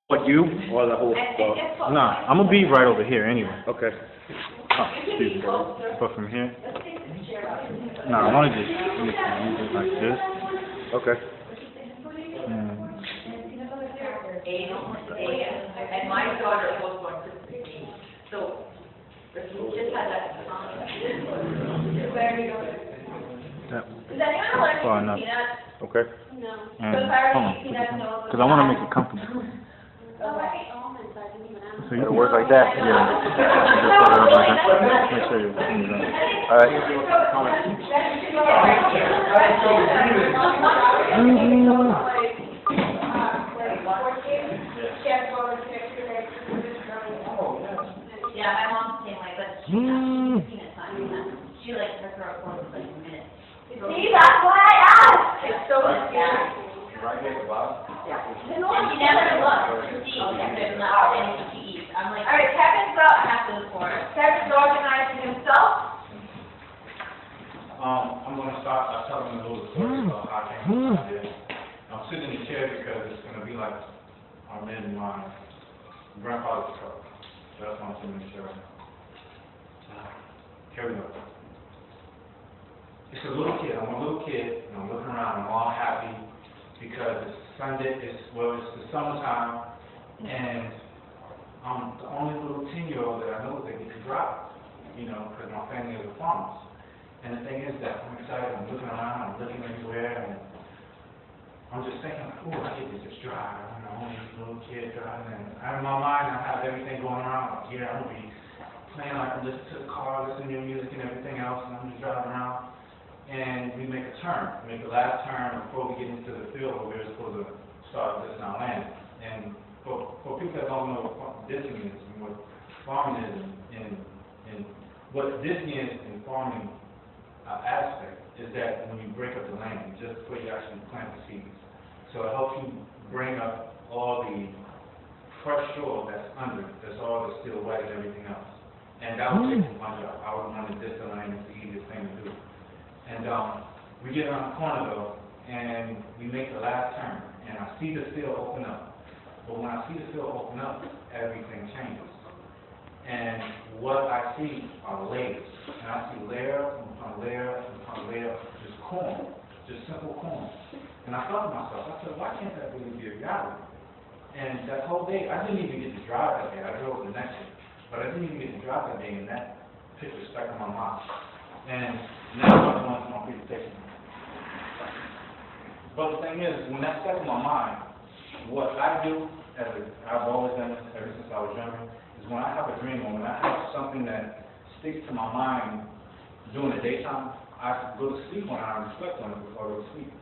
What, you or the whole? Nah, I'm gonna be right over here anyway. Okay. Oh, excuse me. But from here? Nah, I wanna just use it like this. Okay. And my daughter was born to me, so just had that. That's far enough. Okay. And hold on, because I want to make it comfortable. So you It'll can work like that? Yeah. Just set it up like that. Make sure your fingers on. All right. Yeah, my mom's the same way, but she's seen it time. She like her throat closes like a minute. See, that's why I asked. It's so scary. Right here at the bottom? Yeah. And she never looks to see if there's not anything to eat. I'm like, all right, Kevin's up. I have to look for it. Kevin's organizing himself. I'm gonna start by telling a little story about how I came up with this. I'm sitting in the chair because it's gonna be like I'm in my grandfather's truck. That's why I'm sitting in the chair right now. Here we go. It's a little kid. I'm a little kid, and I'm looking around. I'm all happy because it's Sunday. It's the summertime, and I'm the only little 10-year-old that I know that gets to drive. You know, because my family is farmers. And the thing is that I'm excited. I'm looking around. I'm looking everywhere, and I'm just thinking, oh, I get to just drive. I'm the only little kid driving, and in my mind, I have everything going around. Like, yeah, I'm gonna be playing like listen to the car, listening to music and everything else, and I'm just driving around. And we make a turn, make the last turn before we get into the field where we're supposed to start this now land. And for people that don't know what Disney is and what farming is and what Disney is in farming aspect is that when you break up the land, just before you actually plant the seeds. So it helps you bring up all the fresh soil that's under it, that's all that's still wet and everything else. And that was my job. I would want to dis the land. It's the easiest thing to do. And we get around the corner though, and we make the last turn, and I see the field open up. But when I see the field open up, everything changes. And what I see are layers, and I see layer upon layer upon layer, just corn, just simple corn. And I thought to myself, I said, why can't that really be a reality? And that whole day, I didn't even get to drive that day. I drove the next day, but I didn't even get to drive that day, and that picture stuck in my mind. And now I'm going to my presentation. But the thing is, when that stuck in my mind, what I do, I've always done this ever since I was younger, is when I have a dream or when I have something that sticks to my mind during the daytime, I go to sleep when I reflect on it before I go to sleep.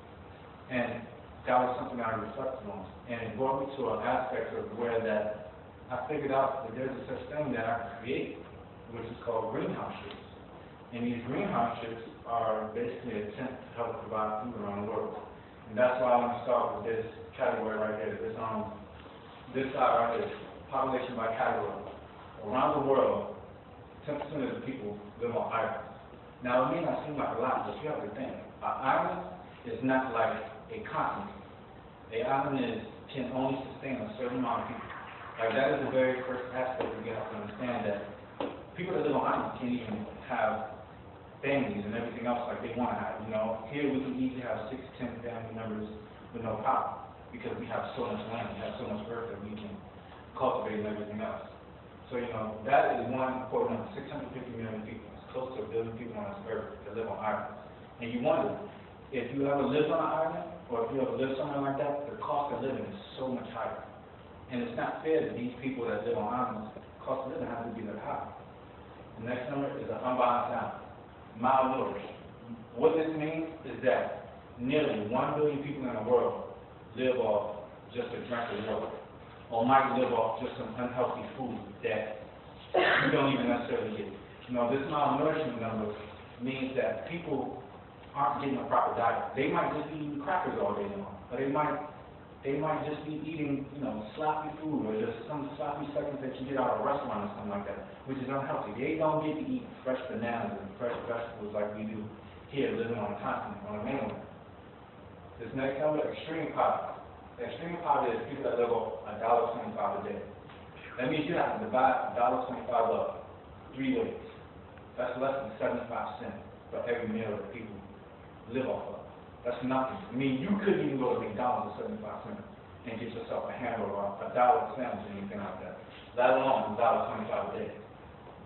And that was something I reflected on. And it brought me to an aspect of where that I figured out that there's a such thing that I can create, which is called greenhouseship. And these greenhouseships are basically an attempt to help provide food around the world. And that's why I want to start with this category right here. This side right here, population by category. Around the world, 10% of the people live on islands. Now, it may not seem like a lot, but you have to think. An island is not like a continent. An island can only sustain a certain amount of people. Like, that is the very first aspect we have to understand, that people that live on islands can't even have families and everything else like they want to have. You know, here we can easily have 6 to 10 family members with no problem because we have so much land, we have so much earth that we can cultivate and everything else. So, you know, that is one important number, 650 million people. It's close to 1 billion people on this earth that live on islands. And you wonder, if you ever lived on an island, or if you ever lived somewhere like that, the cost of living is so much higher. And it's not fair that these people that live on islands, the cost of living has to be that high. The next number is an unbalanced island. Malnourished. What this means is that nearly 1 billion people in the world live off just a drink of water, or might live off just some unhealthy food that you don't even necessarily get. You know, this malnourishment number means that people aren't getting a proper diet. They might just be eating crackers all day long, or they might just be eating, you know, sloppy food, or just some sloppy seconds that you get out of a restaurant or something like that, which is unhealthy. They don't get to eat fresh bananas and fresh vegetables like we do here living on the continent, on the mainland. This next number, extreme poverty. Extreme poverty is people that live off $1 $1.25 a day. That means you have to divide $1.25 up 3 ways. That's less than 75 cents for every meal that people live off of. That's nothing. I mean, you couldn't even go to McDonald's for 75 cents and get yourself a hamburger or a dollar sandwich or anything like that. Let alone $1.25 a day.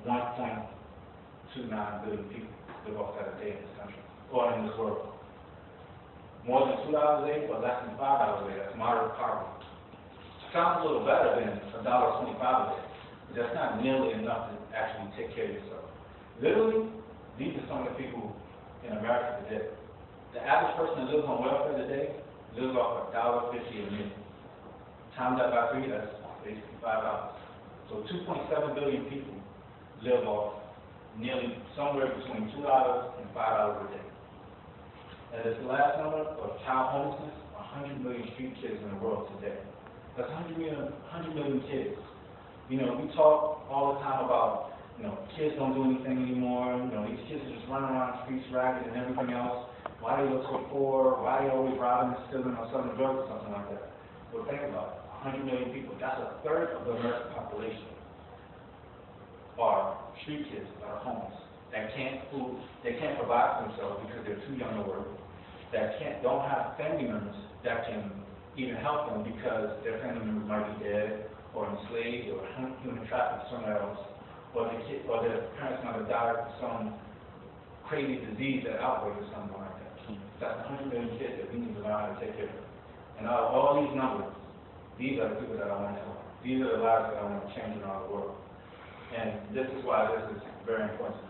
1.29 billion people live off that a day in this country, or in this world. More than $2 a day, or less than $5 a day. That's moderate poverty. Sounds a little better than $1.25 a day, but that's not nearly enough to actually take care of yourself. Literally, these are some of the people in America today. The average person that lives on welfare today lives off $1.50 a minute. Times that by 3, that's basically $5. So 2.7 billion people live off nearly somewhere between $2 and $5 a day. And this last number of child homelessness, 100 million street kids in the world today. That's 100 million kids. You know, we talk all the time about, you know, kids don't do anything anymore. You know, these kids are just running around the streets ragged and everything else. Why they look so poor? Why they always robbing and stealing or selling drugs or something like that? Well, think about it. 100 million people. That's a third of the American population are street kids that are homeless, that can't provide for themselves because they're too young to work, that don't have family members that can even help them because their family members might be dead or enslaved or human trafficked somewhere else, or their parents might have died of some crazy disease that outbreak or something like that. That's 100 million kids that we need to learn how to take care of. And out of all these numbers, these are the people that I want to help. These are the lives that I want to change in our world. And this is why this is very important.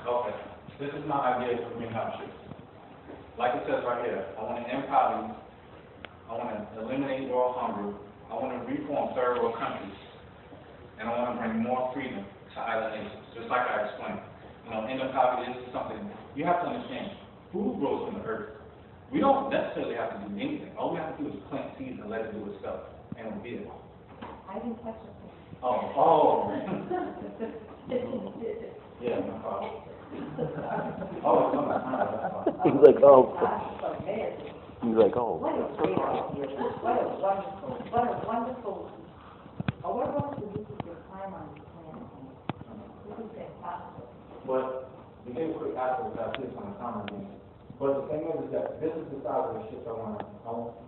Okay, this is my idea for greenhouseship. Like it says right here, I want to end poverty, I want to eliminate world hunger, I want to reform third world countries, and I want to bring more freedom to island nations, just like I explained. You know, ending poverty is something you have to understand. Food grows from the earth. We don't necessarily have to do anything. All we have to do is plant seeds and let it do itself, and it'll be it. I didn't touch it. Oh. Yeah, no problem. Oh, it's on my time, that's fine. He's like, oh. He's like, oh. What a great idea. What a wonderful, what about the use of your time on this planet? This is fantastic. But, to give a quick answer, that's just on the common thing. But the thing is that this is the size of the ship I want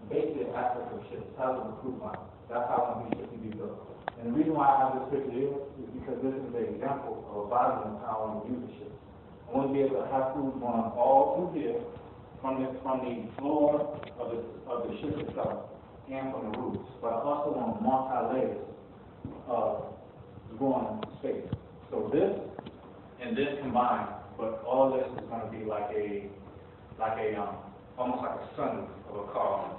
basically an aspect of the ship, the size of the cruise line. That's how I want these ships to be built. And the reason why I have this picture here is because this is an example of a body of how I want to use the ship. I want to be able to have food going all through here, from the floor of the ship itself and from the roofs. But I also want multi-layers going to space. So this and this combined, but all of this is going to be like almost like a sunroof of a car.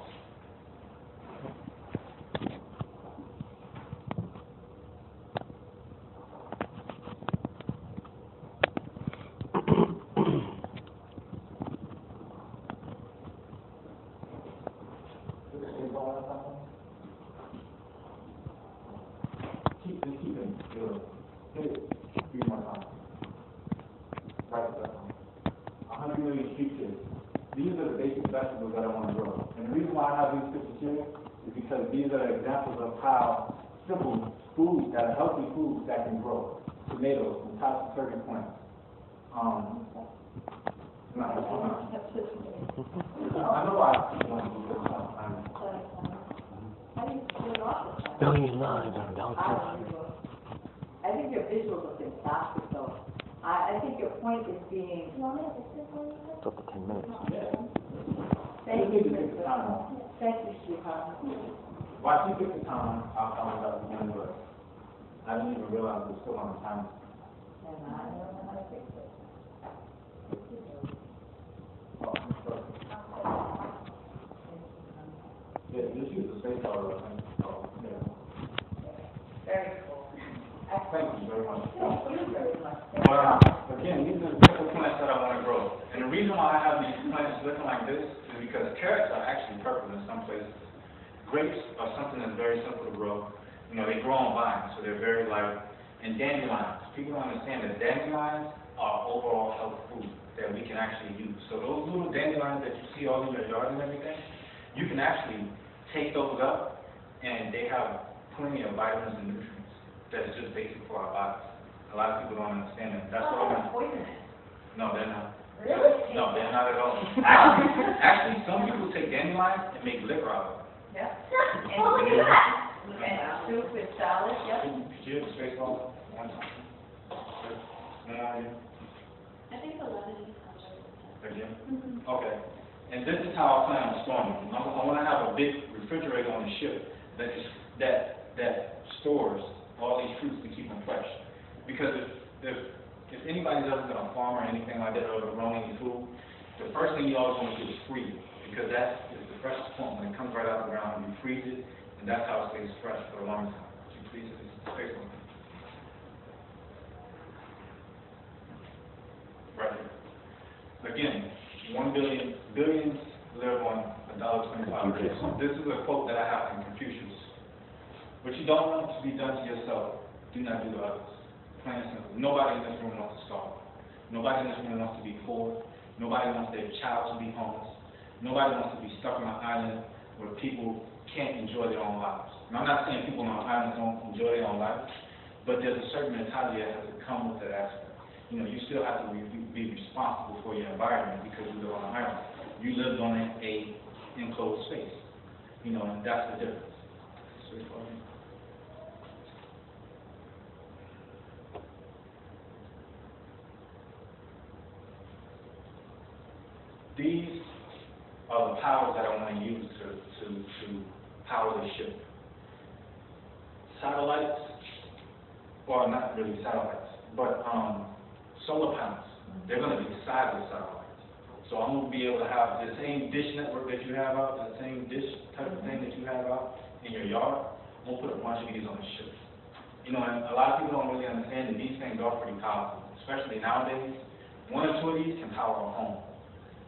These are the basic vegetables that I want to grow. And the reason why I have these pictures here is because these are examples of how simple foods, that are healthy foods that can grow. Tomatoes and top certain plants. I know I want to do this sometimes. No, he's not. I think your visuals are fantastic, though. I think your point is being. It's up to 10 minutes. Thank you, thank you, sweetheart. Why you took the time, I'll find out again, but I didn't even realize it was still on the time. And I don't know how to fix it. Oh, sorry. Yeah, just use the space bar, I think. Oh, yeah. Very cool. Thank you very much. Thank you very much. Again, these are the type of plants that I want to grow. And the reason why I have these plants looking like this is because carrots are actually purple in some places. Grapes are something that's very simple to grow. You know, they grow on vines, so they're very light. And dandelions, people don't understand that dandelions are overall health food that we can actually use. So those little dandelions that you see all in your yard and everything, you can actually take those up, and they have plenty of vitamins and nutrients that is just basic for our bodies. A lot of people don't understand that. That's what I'm. Poisonous. No, they're not. Really? No, they're not at all. Actually, some people take dandelions and make liquor out of them. Yep. And look at that. And soup with salad, yep. Could you hit the space bar one time? I think the lemon comes with Again? Okay. And this is how I plan on storing them. I want to have a big refrigerator on the ship that stores all these fruits to keep them fresh. Because if anybody does it on a farm or anything like that, or growing any food, the first thing you always want to do is freeze it, because that is the freshest point. When it comes right out of the ground, you freeze it, and that's how it stays fresh for a long time. Would you please space on it? Right here. Again, billions live on $1.25 a day. So this is a quote that I have from Confucius. What you don't want to be done to yourself, do not do to others. Plain and simple. Nobody in this room wants to starve. Nobody in this room wants to be poor. Nobody wants their child to be homeless. Nobody wants to be stuck on an island where people can't enjoy their own lives. And I'm not saying people on islands don't enjoy their own lives, but there's a certain mentality that has to come with that aspect. You know, you still have to be responsible for your environment because you live on an island. You live on a enclosed space. You know, and that's the difference. These are the powers that I want to use to power the ship. Satellites, well, not really satellites, but solar panels. They're going to be the size of satellites. So I'm going to be able to have the same dish network that you have out, the same dish type of thing that you have out in your yard. I'm going to put a bunch of these on the ship. You know, and a lot of people don't really understand that these things are pretty powerful, especially nowadays. 1 or 2 of these can power a home.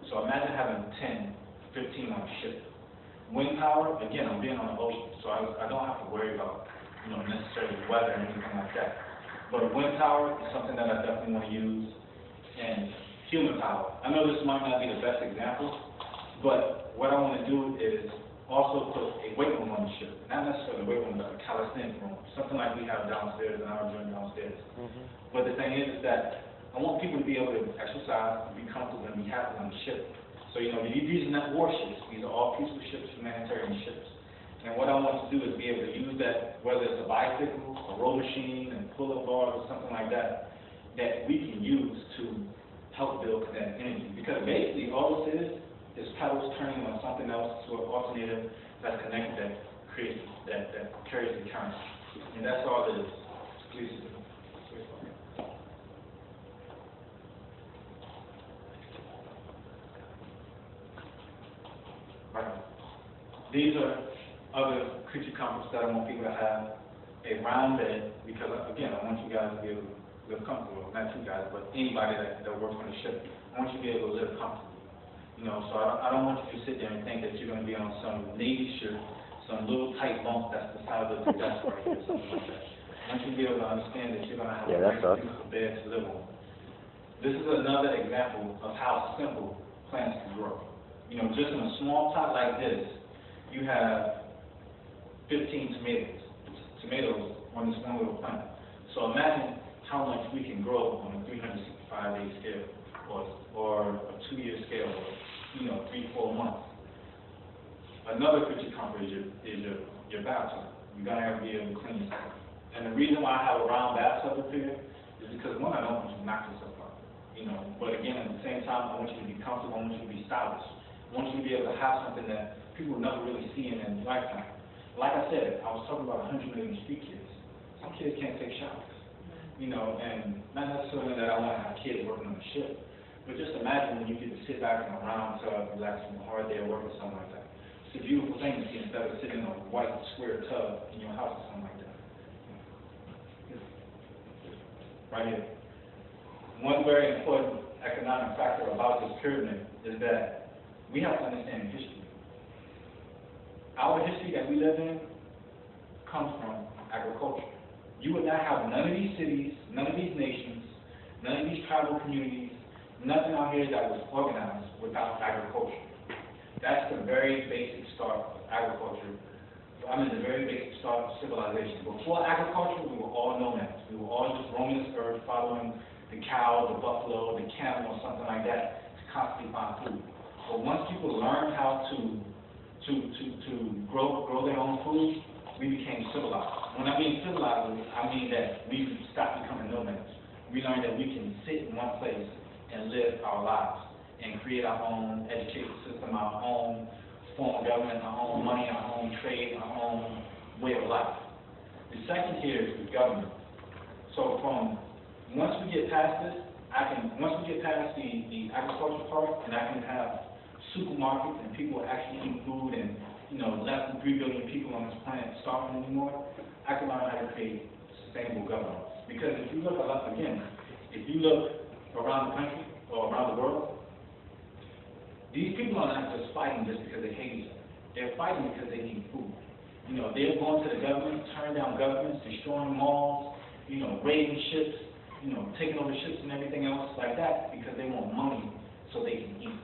So imagine having 10, 15 on a ship. Wind power, again, I'm being on the ocean, so I don't have to worry about, you know, necessarily weather or anything like that. But wind power is something that I definitely want to use. And human power. I know this might not be the best example, but what I want to do is also put a weight room on the ship. Not necessarily a weight room, but a calisthenic room. Something like we have downstairs in our gym downstairs. But the thing is that I want people to be able to exercise, be comfortable, and be happy on the ship. So, you know, these are not warships. These are all peaceful ships, humanitarian ships. And what I want to do is be able to use that, whether it's a bicycle, a row machine, and pull-up bars, or something like that, that we can use to help build that energy. Because basically, all this is pedals turning on something else to an alternator that's connected that creates, that carries the current. And that's all it is. Please. Right. These are other creature comforts that I want people to have. A round bed, because again, I want you guys to be able to live comfortable. Not you guys, but anybody that works on the ship. I want you to be able to live comfortably. You know, so I don't want you to sit there and think that you're going to be on some Navy ship, some little tight bunk that's the size of the desk right here, something like that. I want you to be able to understand that you're going to have a nice, beautiful bed to live on. This is another example of how simple plants can grow. You know, just in a small pot like this, you have 15 tomatoes on this one little plant. So imagine how much we can grow on a 365-day scale, or a 2-year scale, or, you know, 3-4 months. Another creature comfort is your bathtub. You're gonna have to be able to clean yourself. And the reason why I have a round bathtub up here is because, one, I don't want you to knock yourself out. You know, but again, at the same time, I want you to be comfortable. I want you to be stylish. I want you to be able to have something that people will never really see in their lifetime. Like I said, I was talking about 100 million street kids. Some kids can't take showers. You know, and not necessarily that I want to have kids working on the ship, but just imagine when you get to sit back in a round tub, relax from a hard day of work or something like that. It's a beautiful thing to see instead of sitting in a white square tub in your house or something like that. right here. One very important economic factor about this pyramid is that we have to understand history. Our history that we live in comes from agriculture. You would not have none of these cities, none of these nations, none of these tribal communities, nothing out here that was organized without agriculture. That's the very basic start of agriculture. The very basic start of civilization. Before agriculture, we were all nomads. We were all just roaming this earth, following the cow, the buffalo, the camel, or something like that, to constantly find food. But once people learned how to grow their own food, we became civilized. When I mean civilized, I mean that we stopped becoming nomads. We learned that we can sit in one place and live our lives and create our own education system, our own form of government, our own money, our own trade, our own way of life. The second here is the government. So once we get past this, once we get past the agriculture part, and I can have supermarkets and people actually eat food and, less than 3 billion people on this planet starving anymore, I can learn how to create sustainable governance. Because if you look around the country or around the world, these people are not just fighting just because they hate each other. They're fighting because they need food. They're going to the government, turning down governments, destroying malls, raiding ships, taking over ships and everything else like that because they want money so they can eat.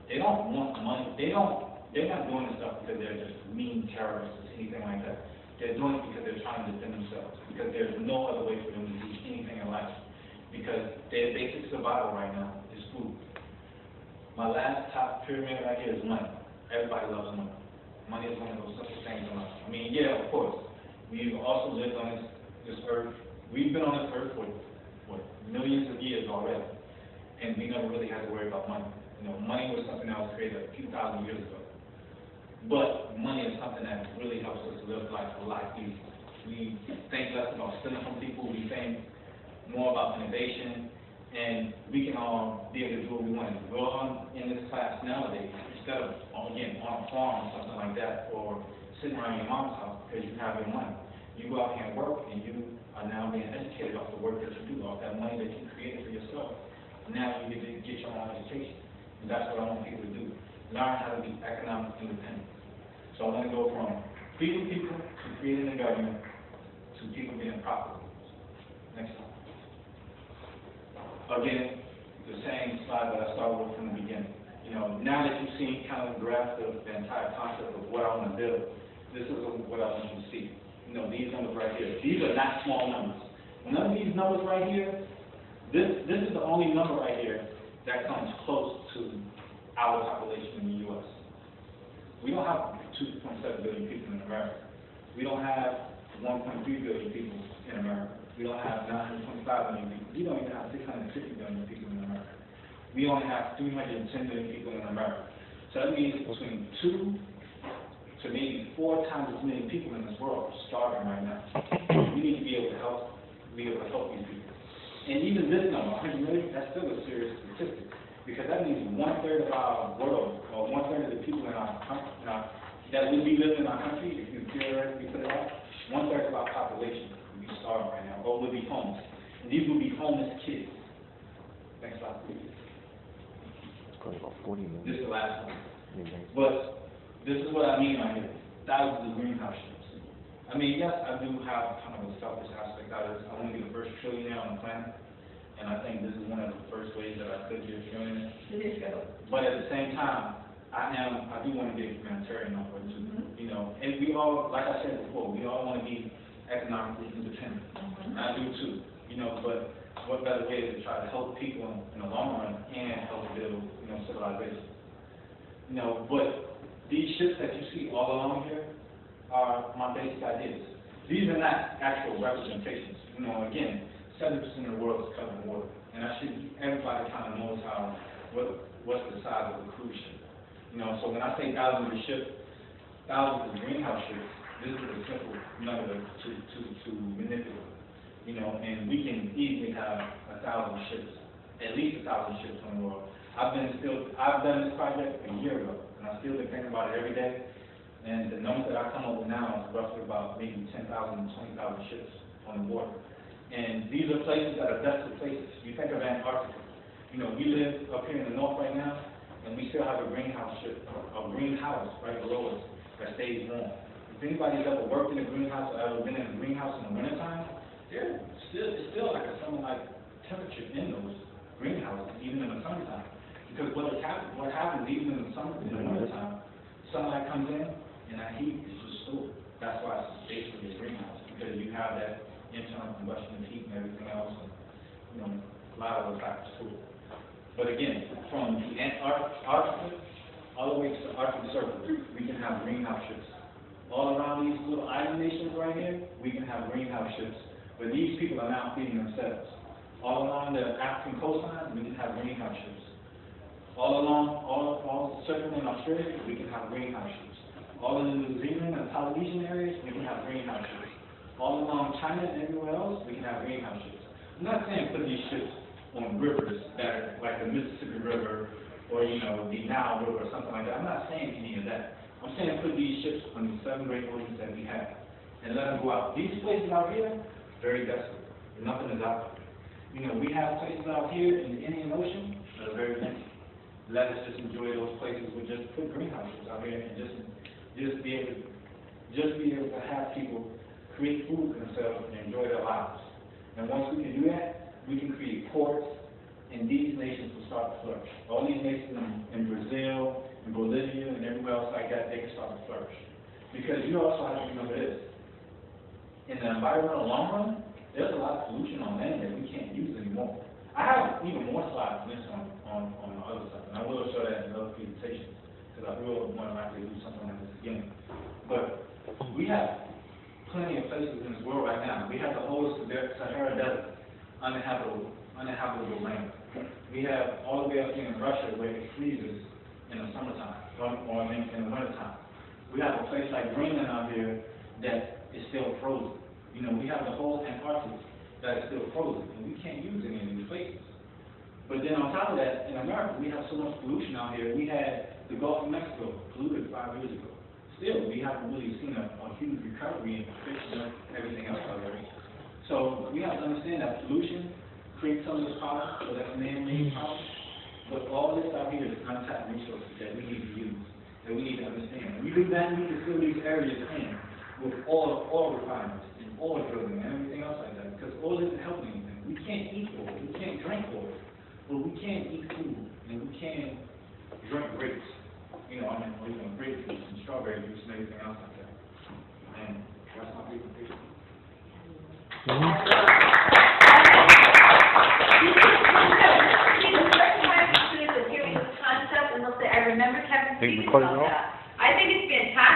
They don't want money. They're not doing this stuff because they're just mean terrorists or anything like that. They're doing it because they're trying to defend themselves, because there's no other way for them to do anything in life. Because their basic survival right now is food. My last top pyramid right here is money. Everybody loves money. Money is one of those simple things in life. Of course, we've also lived on this earth. We've been on this earth for, millions of years already. And we never really had to worry about money. Money was something that was created a few thousand years ago. But money is something that really helps us live life a lot easier. We think less about stealing from people. We think more about innovation. And we can all be able to do what we want. We're all in this class nowadays, instead of, on a farm or something like that, or sitting around your mom's house because you have your money. You go out here and work, and you are now being educated off the work that you do, off that money that you created for yourself. Now you get to get your own education. And that's what I want people to do. Learn how to be economic independent. So I want to go from feeding people to creating a government to people being profitable. Next slide. Again, the same slide that I started with from the beginning. Now that you've seen kind of the graph of the entire concept of what I want to build, this is what I want you to see. These numbers right here. These are not small numbers. None of these numbers right here, this is the only number right here that comes close to our population in the U.S. We don't have 2.7 billion people in America. We don't have 1.3 billion people in America. We don't have 925 million people. We don't even have 650 million people in America. We only have 310 million people in America. So that means between 2 to maybe 4 times as many people in this world are starving right now. We need to be able to help these people. And even this number, 100 million, that's still a serious statistic. Because that means 1/3 of our world, or 1/3 of the people in our country, that would be living in our country, if you theoretically put it out, 1/3 of our population would be starving right now, or would be homeless. And these would be homeless kids. Next slide, please. It's probably about 40 minutes. This is the last one. Okay. But this is what I mean right here. Thousands of greenhouse ships. Yes, I do have kind of a selfish aspect out of this. I want to be the first trillionaire on the planet. And I think this is one of the first ways that I could be a trillionaire. But at the same time, I do want to be a humanitarian on it too. And we all, like I said before, we all want to be economically independent. I do too. But what better way is to try to help people in the long run and help build, civilization. But these ships that you see all along here are my basic ideas. These are not actual representations. Again, 70% of the world is covered in water, and everybody kind of knows what's the size of a cruise ship. So when I say thousands of ships, thousands of greenhouse ships, this is a simple number to manipulate. And we can easily have 1,000 ships, at least 1,000 ships on the world. I've done this project a year ago, and I still been thinking about it every day. And the numbers that I come up with now is roughly about maybe 10,000 to 20,000 ships on the water. And these are places that are desolate places. You think of Antarctica. You know, we live up here in the north right now, and we still have a greenhouse right below us that stays warm. If anybody's ever worked in a greenhouse or ever been in a greenhouse in the wintertime, it's still like a summer-like temperature in those greenhouses, even in the summertime. Because what happens even in the wintertime, sunlight comes in, and that heat is just stored. That's why it's basically a greenhouse, because you have that internal combustion of heat and everything else, and, you know, a lot of those factors to it. But again, from the Antarctica all the way to the Arctic Circle, we can have greenhouse ships. All around these little island nations right here, we can have greenhouse ships. But these people are now feeding themselves. All along the African coastline, we can have greenhouse ships. All circling in Australia, we can have greenhouse ships. All in the New Zealand and Polynesian areas, we can have greenhouse ships. All along China and everywhere else, we can have greenhouse ships. I'm not saying put these ships on rivers that are like the Mississippi River or, you know, the Nile River or something like that. I'm not saying any of that. I'm saying put these ships on the 7 great oceans that we have and let them go out. These places out here, very desolate. Nothing is out there. You know, we have places out here in the Indian Ocean that are very empty. Let us just enjoy those places. We just put greenhouse ships out here and just be able to have people create food for themselves and enjoy their lives. And once we can do that, we can create ports, and these nations will start to flourish. All these nations in Brazil, in Bolivia, and everywhere else like that, they can start to flourish. Because you also have to remember this. In the environmental long run, there's a lot of pollution on land that we can't use anymore. I have even more slides than this on the other side, and I will show that in other presentations, because I will more than likely do something like this again. But we have plenty of places in this world right now. We have the whole Sahara Desert, uninhabitable land. We have all the way up here in Russia where it freezes in the summertime, or in the wintertime. We have a place like Greenland out here that is still frozen. You know, we have the whole Antarctic that is still frozen, and we can't use any of these places. But then on top of that, in America, we have so much pollution out here. We had the Gulf of Mexico polluted 5 years ago. Still, we haven't really seen a huge recovery in fish and everything else out there. So we have to understand that pollution creates some of this power, so that's man-made power. But all this out here is untapped resources that we need to use, that we need to understand. And we do that, we can fill these areas in with oil refinements and oil drilling and everything else like that, because oil isn't helping anything. We can't eat oil, we can't drink oil, but we can eat food, and we can drink grapes. You know, or even grape juice and strawberry juice and everything else like that. And that's my presentation. See, the first time students would hear me this concept and they'll say, I remember Kevin Hey, speaking recording about now? that. I think it's fantastic.